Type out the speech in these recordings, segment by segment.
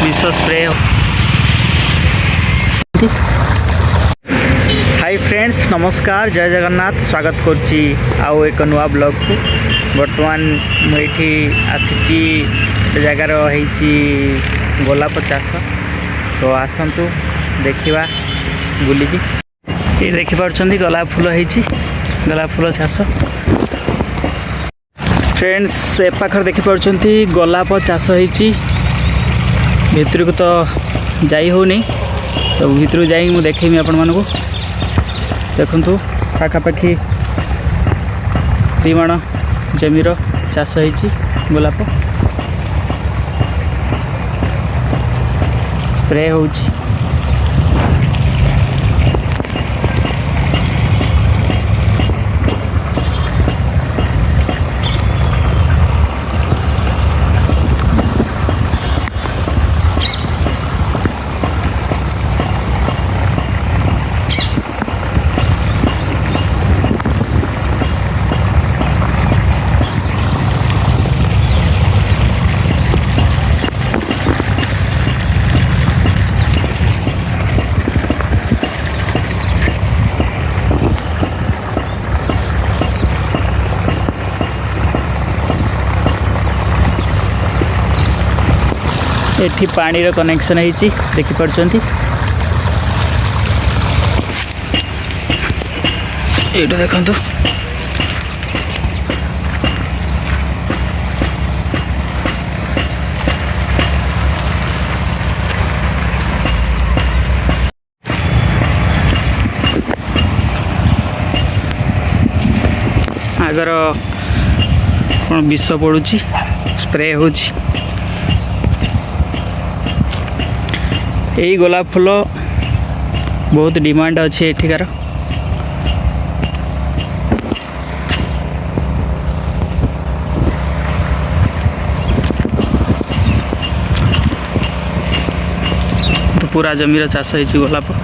विष spray. Hi friends, नमस्कार, जय जगन्नाथ। स्वागत करछि आउ एक नुआ ब्लॉग को। बर्तमान मुझे आसी जगार होती गोलाप चाष, तो आसतु देखा बुलिकी। ये देखिपुं गोलाप फूल होती, गोलाप फूल चाष। फ्रेंड्स ए पाखर देखिपुं गोलाप चाष होती। भितर को तो जाई होनी, तो भितर जाई मु देखेमी आपण मानकु। देखु पाखापाखि 2 माण जमीर चाष होती गोलाप। स्प्रे होची। एठी पानी रो कनेक्शन है, देखिपुं। ये देखु आगर कौन विष पड़ुची, स्प्रे होची। यही गोलाप फूल बहुत डिमांड अच्छे एठिकार। तो पूरा जमीर चाष होती गोलाप।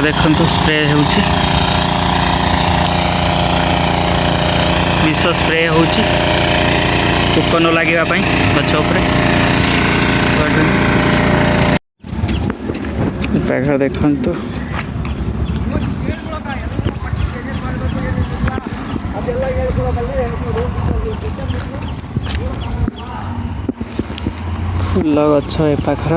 देखु स्प्रे होची, विष स्प्रे होची पोक न लगे गछ उपरे। देखु फूल गछ ए पाखर।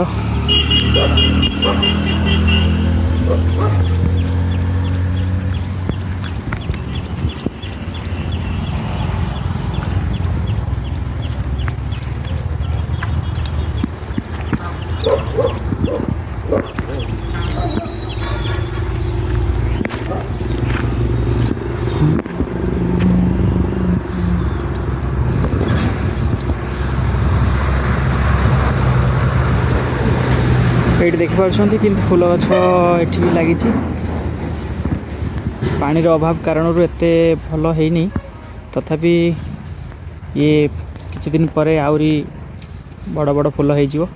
ये देखिपुं कि फूल गछ ये लगी। पानी अभाव कारण एते भल है, तथापि ये किछि दिन पर आउरी बड़ बड़ फूल हो।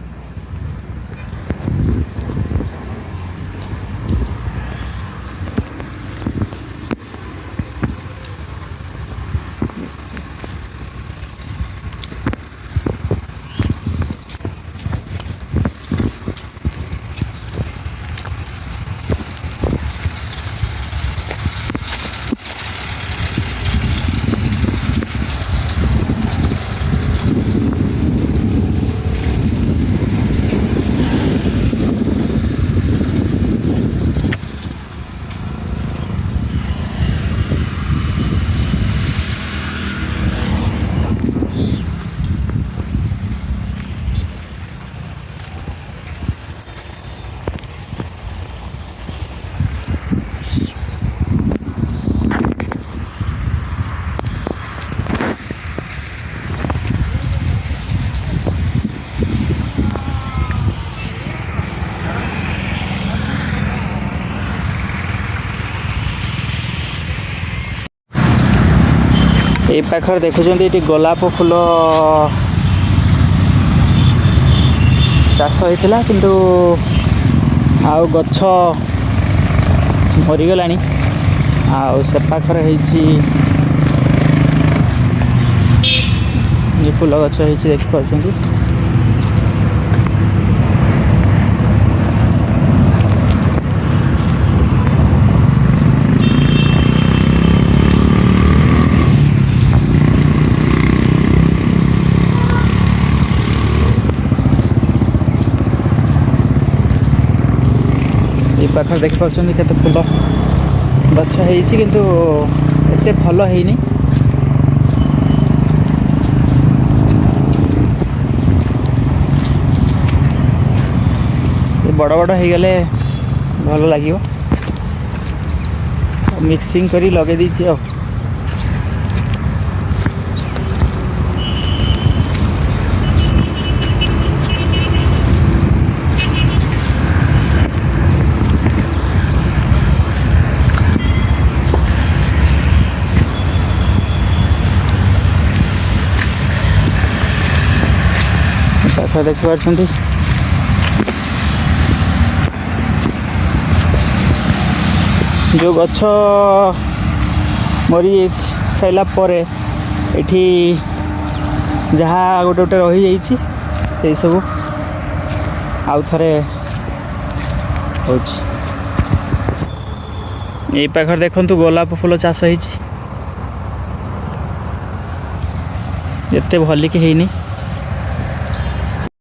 এই ପାଖରେ ଦେଖୁଛନ୍ତି ଏଠି ଗୋଲାପ ଫୁଲ ଚାଷ ହେଇଥିଲା, କିନ୍ତୁ ଆଉ ଗଛ ମରିଗଲାଣି। ଆଉ ସେ ପାଖରେ ହେଇଛି ଯେ ଫୁଲ ଗଛ ହେଇଛି ଦେଖିପାରୁଛନ୍ତି। এই ପାଖରେ ଦେଖିପାରୁଛନ୍ତି କେତେ ଫୁଲ ଗଛ ହେଇଛି, କିନ୍ତୁ ଏତେ ଭଲ ହେଇନି। ବଡ଼ ବଡ଼ ହେଇଗଲେ ଭଲ ଲାଗିବ। ମିକ୍ସିଂ କରି ଲଗେଇ ଦେଇଛି ଆଉ। ପାଖରେ ଦେଖିପାରୁଛନ୍ତି ଯେଉଁ ଗଛ ମରି ସାରିଲା ପରେ ଏଠି ଯାହା ଗୋଟେ ଗୋଟେ ରହିଯାଇଛି ସେଇ ସବୁ ଆଉ ଥରେ ହେଉଛି। ଏଇ ପାଖରେ ଦେଖନ୍ତୁ ଗୋଲାପ ଫୁଲ ଚାଷ ହେଇଛି, ଏତେ ଭଲିକି ହେଇନି।